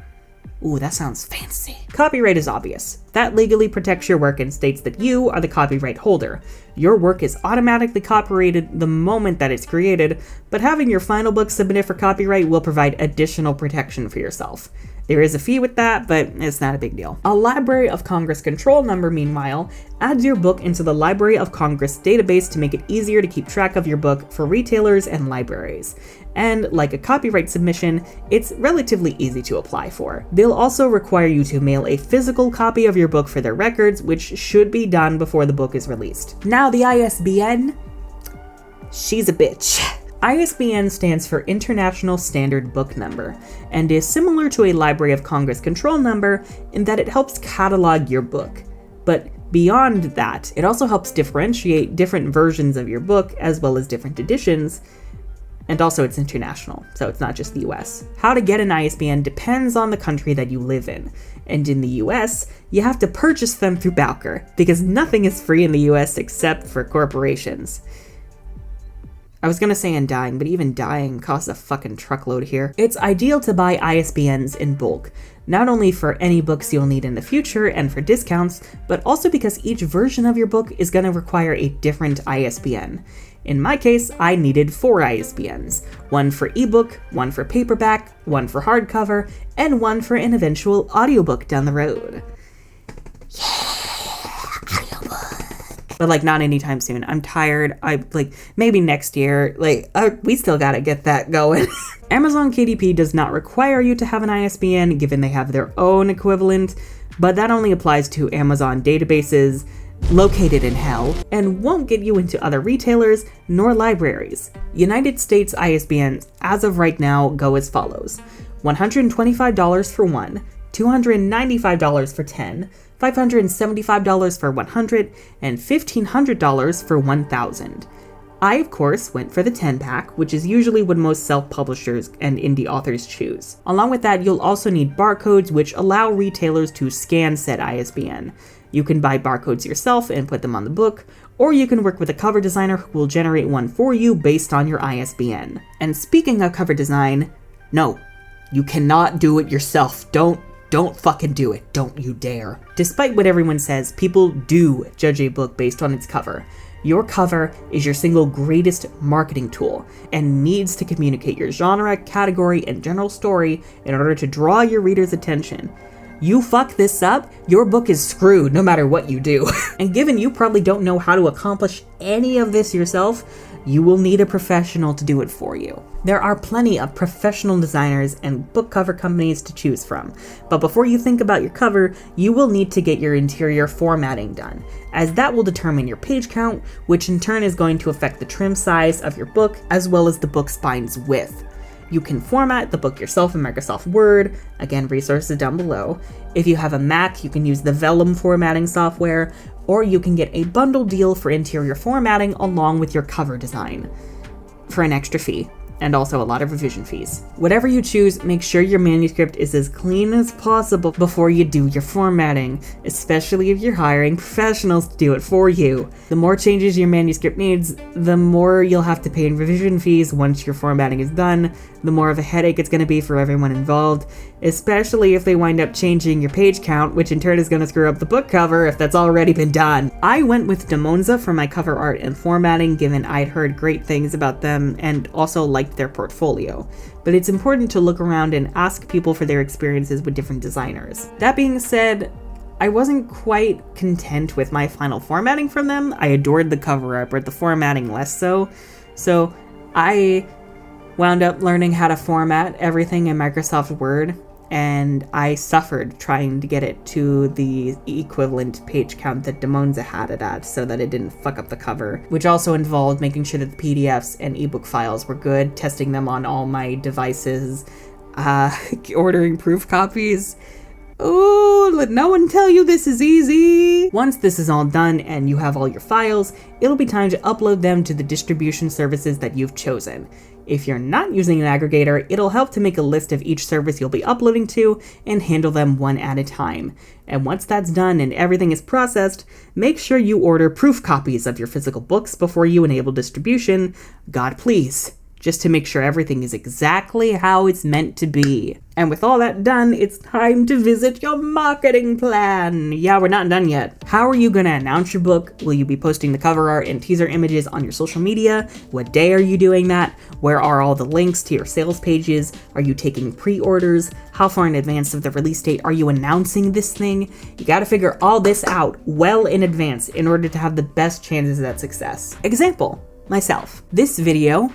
Ooh, that sounds fancy. Copyright is obvious. That legally protects your work and states that you are the copyright holder. Your work is automatically copyrighted the moment that it's created, but having your final book submitted for copyright will provide additional protection for yourself. There is a fee with that, but it's not a big deal. A Library of Congress control number, meanwhile, adds your book into the Library of Congress database to make it easier to keep track of your book for retailers and libraries. And like a copyright submission, it's relatively easy to apply for. They'll also require you to mail a physical copy of your book for their records, which should be done before the book is released. Now the ISBN, she's a bitch. ISBN stands for International Standard Book Number, and is similar to a Library of Congress control number in that it helps catalog your book. But beyond that, it also helps differentiate different versions of your book as well as different editions, and also it's international, so it's not just the US. How to get an ISBN depends on the country that you live in, and in the US, you have to purchase them through Bowker, because nothing is free in the US except for corporations. I was gonna say Undying, but even Dying costs a fucking truckload here. It's ideal to buy ISBNs in bulk, not only for any books you'll need in the future and for discounts, but also because each version of your book is gonna require a different ISBN. In my case, I needed 4 ISBNs, one for ebook, one for paperback, one for hardcover, and one for an eventual audiobook down the road. But not anytime soon. I'm tired. Maybe next year. We still gotta get that going. Amazon KDP does not require you to have an ISBN, given they have their own equivalent, but that only applies to Amazon databases. located in hell, and won't get you into other retailers nor libraries. United States ISBNs as of right now go as follows: $125 for 1, $295 for 10, $575 for 100, and $1,500 for 1,000. I, of course, went for the 10-pack, which is usually what most self-publishers and indie authors choose. Along with that, you'll also need barcodes, which allow retailers to scan said ISBN. You can buy barcodes yourself and put them on the book, or you can work with a cover designer who will generate one for you based on your ISBN. And speaking of cover design, no, you cannot do it yourself. Don't fucking do it. Don't you dare. Despite what everyone says, people do judge a book based on its cover. Your cover is your single greatest marketing tool and needs to communicate your genre, category, and general story in order to draw your reader's attention. You fuck this up, your book is screwed no matter what you do. And given you probably don't know how to accomplish any of this yourself, you will need a professional to do it for you. There are plenty of professional designers and book cover companies to choose from, but before you think about your cover, you will need to get your interior formatting done, as that will determine your page count, which in turn is going to affect the trim size of your book, as well as the book spine's width. You can format the book yourself in Microsoft Word, again, resources down below. If you have a Mac, you can use the Vellum formatting software, or you can get a bundle deal for interior formatting along with your cover design for an extra fee, and also a lot of revision fees. Whatever you choose, make sure your manuscript is as clean as possible before you do your formatting, especially if you're hiring professionals to do it for you. The more changes your manuscript needs, the more you'll have to pay in revision fees once your formatting is done, the more of a headache it's going to be for everyone involved, especially if they wind up changing your page count, which in turn is going to screw up the book cover if that's already been done. I went with Demonza for my cover art and formatting, given I'd heard great things about them and also liked their portfolio. But it's important to look around and ask people for their experiences with different designers. That being said, I wasn't quite content with my final formatting from them. I adored the cover art, but the formatting less so. So I wound up learning how to format everything in Microsoft Word, and I suffered trying to get it to the equivalent page count that Demonza had it at so that it didn't fuck up the cover, which also involved making sure that the PDFs and ebook files were good, testing them on all my devices, ordering proof copies. Ooh, let no one tell you this is easy. Once this is all done and you have all your files, it'll be time to upload them to the distribution services that you've chosen. If you're not using an aggregator, it'll help to make a list of each service you'll be uploading to and handle them one at a time. And once that's done and everything is processed, make sure you order proof copies of your physical books before you enable distribution, God please, just to make sure everything is exactly how it's meant to be. And with all that done, it's time to visit your marketing plan. Yeah, we're not done yet. How are you going to announce your book? Will you be posting the cover art and teaser images on your social media? What day are you doing that? Where are all the links to your sales pages? Are you taking pre-orders? How far in advance of the release date are you announcing this thing? You got to figure all this out well in advance in order to have the best chances at success. Example, myself. This video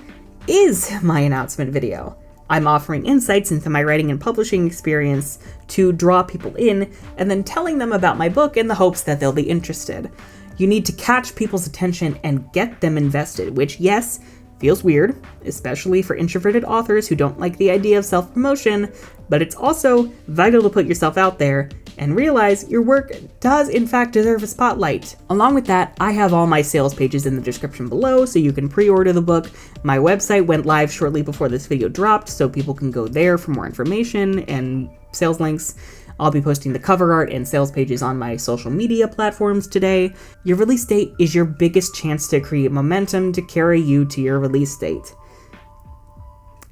is my announcement video. I'm offering insights into my writing and publishing experience to draw people in, and then telling them about my book in the hopes that they'll be interested. You need to catch people's attention and get them invested, which, yes, feels weird, especially for introverted authors who don't like the idea of self-promotion, but it's also vital to put yourself out there and realize your work does in fact deserve a spotlight. Along with that, I have all my sales pages in the description below so you can pre-order the book. My website went live shortly before this video dropped, so people can go there for more information and sales links. I'll be posting the cover art and sales pages on my social media platforms today. Your release date is your biggest chance to create momentum to carry you to your release date.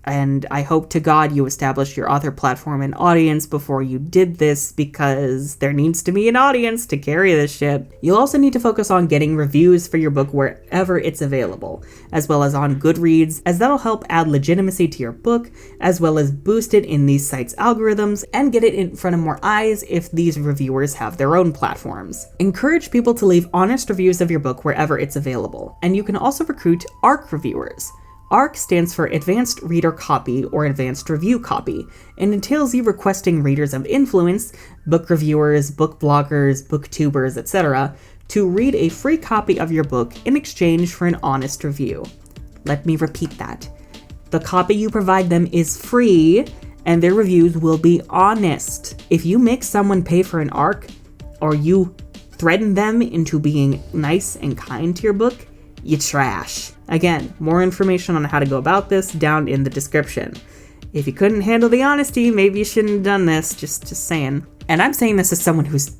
And I hope to God you established your author platform and audience before you did this, because there needs to be an audience to carry this ship. You'll also need to focus on getting reviews for your book wherever it's available, as well as on Goodreads, as that'll help add legitimacy to your book, as well as boost it in these sites' algorithms and get it in front of more eyes if these reviewers have their own platforms. Encourage people to leave honest reviews of your book wherever it's available, and you can also recruit ARC reviewers. ARC stands for Advanced Reader Copy or Advanced Review Copy, and entails you requesting readers of influence, book reviewers, book bloggers, booktubers, etc., to read a free copy of your book in exchange for an honest review. Let me repeat that. The copy you provide them is free, and their reviews will be honest. If you make someone pay for an arc, or you threaten them into being nice and kind to your book, you trash. Again, more information on how to go about this down in the description. If you couldn't handle the honesty, maybe you shouldn't have done this, just saying. And I'm saying this as someone who's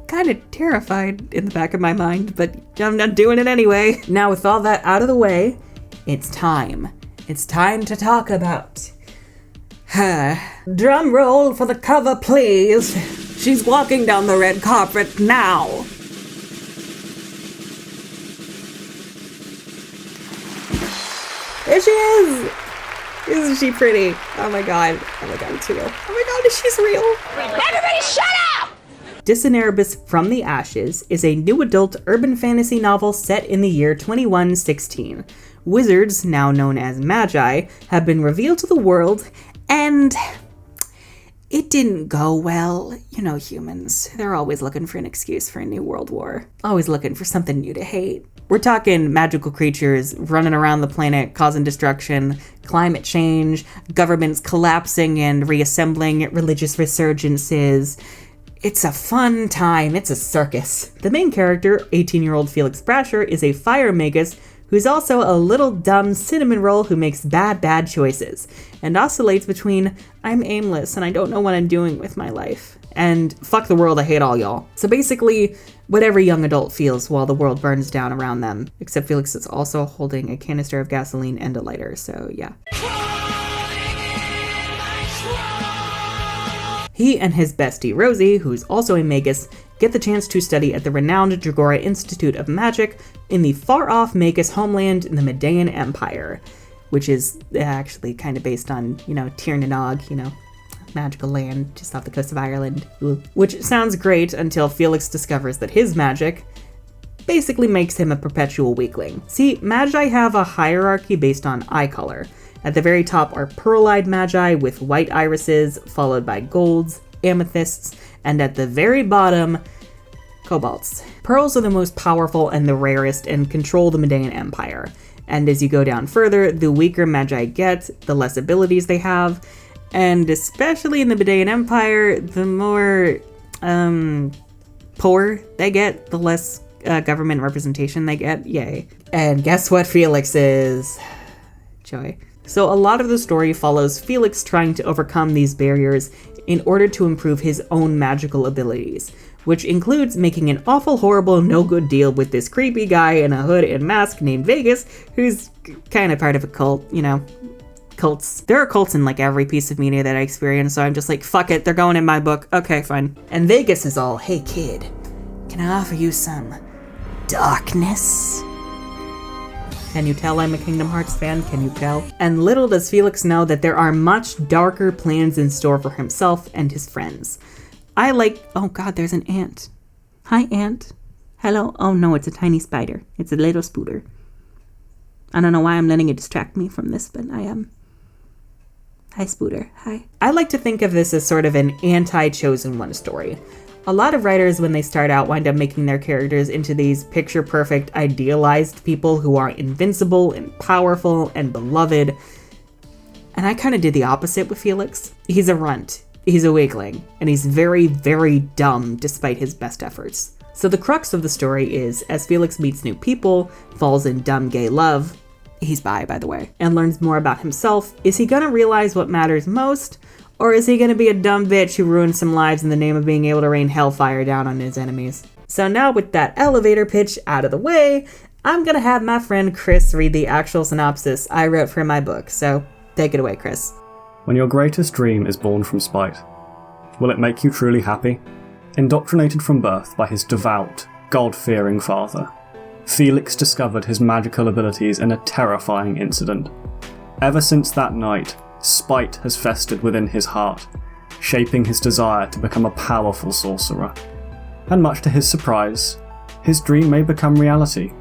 kind of terrified in the back of my mind, but I'm not doing it anyway. Now, with all that out of the way, it's time. It's time to talk about... Drum roll for the cover, please. She's walking down the red carpet now. There she is! Isn't she pretty? Oh my god. Oh my god, it's real. Oh my god, she's real. Everybody shut up! Cineribus from the Ashes is a new adult urban fantasy novel set in the year 2116. Wizards, now known as Magi, have been revealed to the world, and it didn't go well. You know humans, they're always looking for an excuse for a new world war. Always looking for something new to hate. We're talking magical creatures running around the planet causing destruction, climate change, governments collapsing and reassembling, religious resurgences. It's a fun time, it's a circus. The main character, 18-year-old Felix Brasher, is a fire magus who's also a little dumb cinnamon roll who makes bad choices, and oscillates between, I'm aimless and I don't know what I'm doing with my life, and fuck the world, I hate all y'all. So basically, what every young adult feels while the world burns down around them, except Felix is also holding a canister of gasoline and a lighter, so yeah. He and his bestie Rosie, who's also a magus, get the chance to study at the renowned Dragora Institute of Magic in the far-off magus homeland in the Medean Empire, which is actually kind of based on, Tir na Nog, magical land just off the coast of Ireland. Ooh. Which sounds great until Felix discovers that his magic basically makes him a perpetual weakling. See, Magi have a hierarchy based on eye color. At the very top are pearl-eyed Magi with white irises, followed by golds, amethysts, and at the very bottom, cobalts. Pearls are the most powerful and the rarest and control the Medean Empire. And as you go down further, the weaker Magi get, the less abilities they have, and especially in the Medean Empire, the more poor they get, the less government representation they get. Yay. And guess what Felix is? Joy. So a lot of the story follows Felix trying to overcome these barriers in order to improve his own magical abilities, which includes making an awful, horrible, no-good deal with this creepy guy in a hood and mask named Vegas, who's kind of part of a cult, cults. There are cults in like every piece of media that I experience, so I'm just like, fuck it, they're going in my book. Okay, fine. And Vegas is all, hey kid, can I offer you some darkness? Can you tell I'm a Kingdom Hearts fan? Can you tell? And little does Felix know that there are much darker plans in store for himself and his friends. Oh god, there's an ant. Hi, ant. Hello? Oh no, it's a tiny spider. It's a little spooter. I don't know why I'm letting it distract me from this, but I am. Hi, Spooter. Hi. I like to think of this as sort of an anti-Chosen One story. A lot of writers, when they start out, wind up making their characters into these picture-perfect, idealized people who are invincible and powerful and beloved. And I kind of did the opposite with Felix. He's a runt, he's a weakling, and he's very, very dumb despite his best efforts. So the crux of the story is, as Felix meets new people, falls in dumb gay love, he's bi, by the way, and learns more about himself, is he gonna realize what matters most? Or is he gonna be a dumb bitch who ruins some lives in the name of being able to rain hellfire down on his enemies? So now with that elevator pitch out of the way, I'm gonna have my friend Chris read the actual synopsis I wrote for my book, so take it away, Chris. When your greatest dream is born from spite, will it make you truly happy? Indoctrinated from birth by his devout, God-fearing father, Felix discovered his magical abilities in a terrifying incident. Ever since that night, spite has festered within his heart, shaping his desire to become a powerful sorcerer. And much to his surprise, his dream may become reality,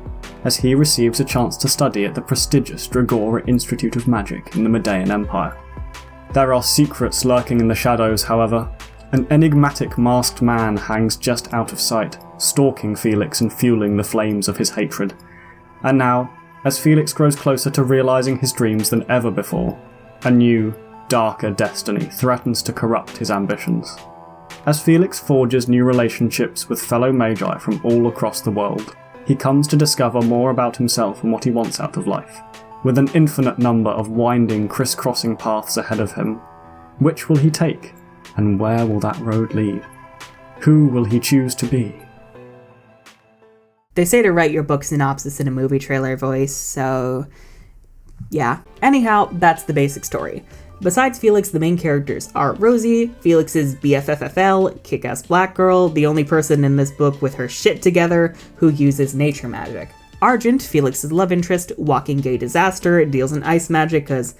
as he receives a chance to study at the prestigious Dragora Institute of Magic in the Medean Empire. There are secrets lurking in the shadows, however. An enigmatic masked man hangs just out of sight, stalking Felix and fueling the flames of his hatred. And now, as Felix grows closer to realizing his dreams than ever before, a new, darker destiny threatens to corrupt his ambitions. As Felix forges new relationships with fellow magi from all across the world, he comes to discover more about himself and what he wants out of life. With an infinite number of winding, crisscrossing paths ahead of him, which will he take, and where will that road lead? Who will he choose to be? They say to write your book synopsis in a movie trailer voice, so yeah. Anyhow, that's the basic story. Besides Felix, the main characters are Rosie, Felix's BFFFL, kick-ass black girl, the only person in this book with her shit together, who uses nature magic. Argent, Felix's love interest, walking gay disaster, deals in ice magic cause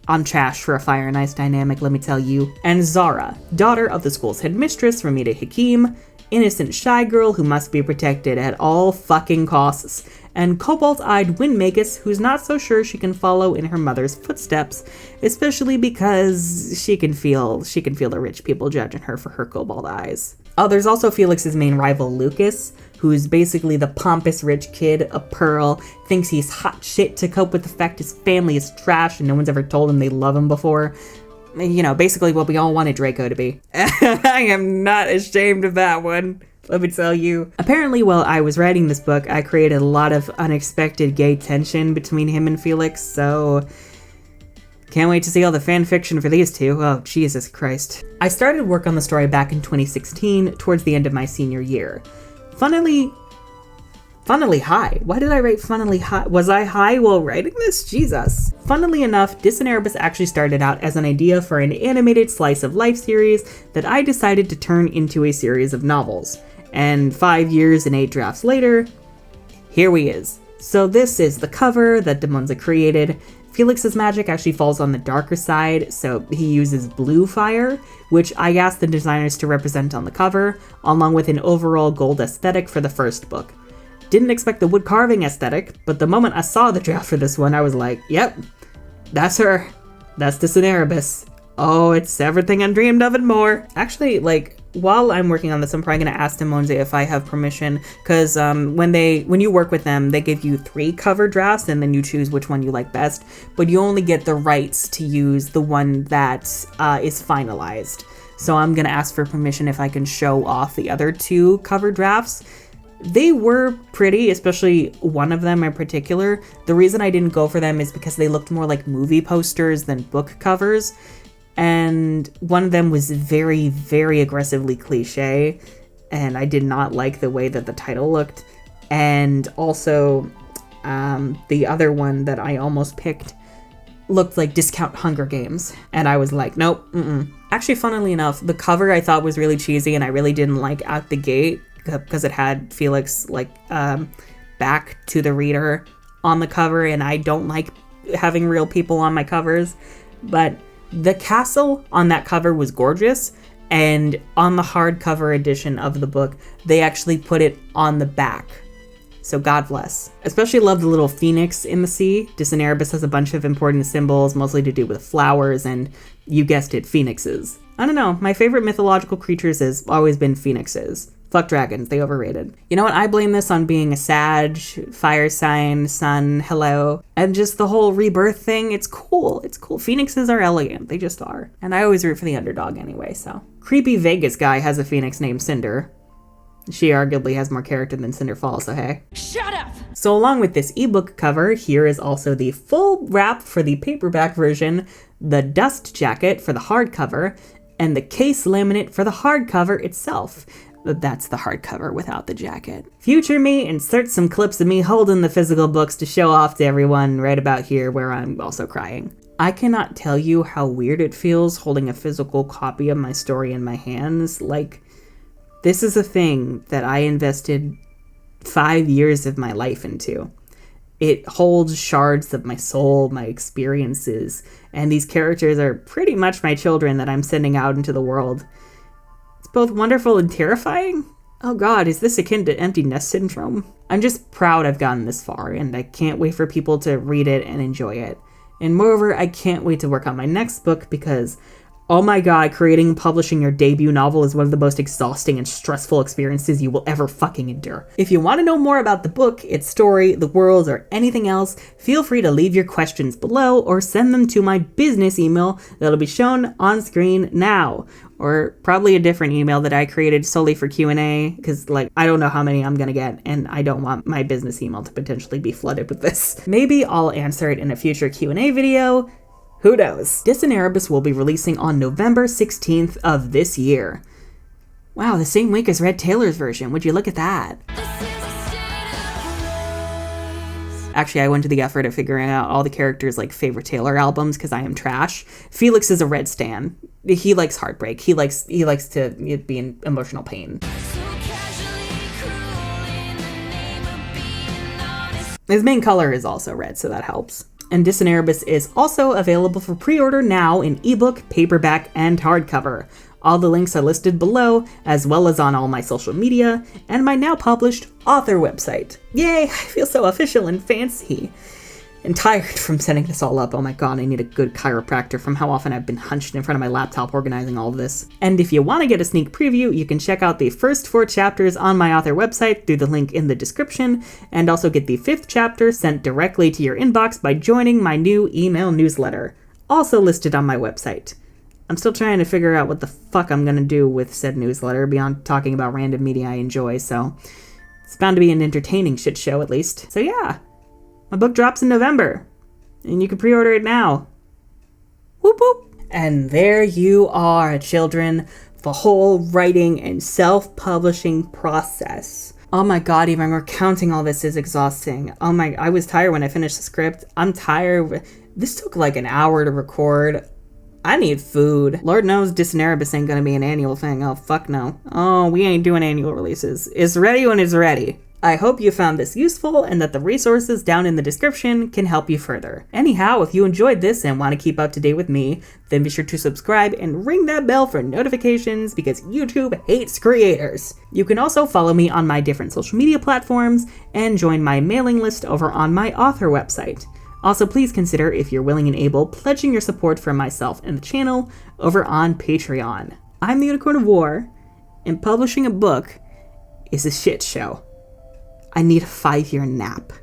I'm trash for a fire and ice dynamic, let me tell you. And Zara, daughter of the school's headmistress, Ramita Hakim, innocent shy girl who must be protected at all fucking costs, and cobalt-eyed Windmagus who's not so sure she can follow in her mother's footsteps, especially because she can feel the rich people judging her for her cobalt eyes. Oh, there's also Felix's main rival Lucas, who's basically the pompous rich kid, a pearl, thinks he's hot shit to cope with the fact his family is trash and no one's ever told him they love him before. You know, basically what we all wanted Draco to be. I am not ashamed of that one, let me tell you. Apparently, while I was writing this book, I created a lot of unexpected gay tension between him and Felix, so can't wait to see all the fan fiction for these two. Oh, Jesus Christ. I started work on the story back in 2016, towards the end of my senior year. Funnily high. Why did I write funnily high? Was I high while writing this? Jesus. Funnily enough, Cineribus actually started out as an idea for an animated slice of life series that I decided to turn into a series of novels. And 5 years and 8 drafts later, here we is. So this is the cover that Demonza created. Felix's magic actually falls on the darker side, so he uses blue fire, which I asked the designers to represent on the cover, along with an overall gold aesthetic for the first book. Didn't expect the wood carving aesthetic, but the moment I saw the draft for this one, I was like, yep, that's her. That's the Cineribus. Oh, it's everything I dreamed of and more. Actually, while I'm working on this, I'm probably going to ask Demonza if I have permission, because when you work with them, they give you 3 cover drafts, and then you choose which one you like best, but you only get the rights to use the one that is finalized. So I'm going to ask for permission if I can show off the other 2 cover drafts. They were pretty, especially one of them in particular. The reason I didn't go for them is because they looked more like movie posters than book covers. And one of them was very, very aggressively cliche, and I did not like the way that the title looked. And also, the other one that I almost picked looked like Discount Hunger Games, and I was like, nope, Actually, funnily enough, the cover I thought was really cheesy, and I really didn't like out the gate, because it had Felix, back to the reader on the cover, and I don't like having real people on my covers, but the castle on that cover was gorgeous, and on the hardcover edition of the book, they actually put it on the back. So God bless. Especially love the little phoenix in the sea. Cineribus has a bunch of important symbols, mostly to do with flowers, and you guessed it, phoenixes. I don't know, my favorite mythological creatures has always been phoenixes. Fuck dragons, they overrated. You know what, I blame this on being a Sag, fire sign, sun, hello, and just the whole rebirth thing. It's cool. Phoenixes are elegant, they just are. And I always root for the underdog anyway, so. Creepy Vegas guy has a phoenix named Cinder. She arguably has more character than Cinder Falls, so hey. Shut up! So along with this ebook cover, here is also the full wrap for the paperback version, the dust jacket for the hardcover, and the case laminate for the hardcover itself. But that's the hardcover without the jacket. Future me inserts some clips of me holding the physical books to show off to everyone right about here where I'm also crying. I cannot tell you how weird it feels holding a physical copy of my story in my hands. This is a thing that I invested 5 years of my life into. It holds shards of my soul, my experiences, and these characters are pretty much my children that I'm sending out into the world. It's both wonderful and terrifying. Oh God, is this akin to empty nest syndrome? I'm just proud I've gotten this far, and I can't wait for people to read it and enjoy it. And moreover, I can't wait to work on my next book because Oh my god, creating and publishing your debut novel is one of the most exhausting and stressful experiences you will ever fucking endure. If you want to know more about the book, its story, the world, or anything else, feel free to leave your questions below or send them to my business email that'll be shown on screen now. Or probably a different email that I created solely for Q&A, because I don't know how many I'm gonna get, and I don't want my business email to potentially be flooded with this. Maybe I'll answer it in a future Q&A video. Who knows? Cineribus will be releasing on November 16th of this year. Wow, the same week as Red Taylor's version. Would you look at that? Actually, I went to the effort of figuring out all the characters' favorite Taylor albums because I am trash. Felix is a Red stan. He likes heartbreak. He likes to be in emotional pain. His main color is also red, so that helps. And Cineribus is also available for pre-order now in ebook, paperback, and hardcover. All the links are listed below, as well as on all my social media, and my now published author website. Yay, I feel so official and fancy. And tired from setting this all up. Oh my god, I need a good chiropractor from how often I've been hunched in front of my laptop organizing all of this. And if you want to get a sneak preview, you can check out the first 4 chapters on my author website through the link in the description, and also get the 5th chapter sent directly to your inbox by joining my new email newsletter, also listed on my website. I'm still trying to figure out what the fuck I'm gonna do with said newsletter beyond talking about random media I enjoy, so it's bound to be an entertaining shit show at least. So yeah. My book drops in November, and you can pre-order it now. Whoop whoop. And there you are, children. The whole writing and self-publishing process. Oh my god, even recounting all this is exhausting. I was tired when I finished the script. I'm tired. This took an hour to record. I need food. Lord knows Cineribus ain't gonna be an annual thing. Oh, fuck no. Oh, we ain't doing annual releases. It's ready when it's ready. I hope you found this useful and that the resources down in the description can help you further. Anyhow, if you enjoyed this and want to keep up to date with me, then be sure to subscribe and ring that bell for notifications because YouTube hates creators. You can also follow me on my different social media platforms and join my mailing list over on my author website. Also, please consider, if you're willing and able, pledging your support for myself and the channel over on Patreon. I'm the Unicorn of War, and publishing a book is a shit show. I need a 5-year nap.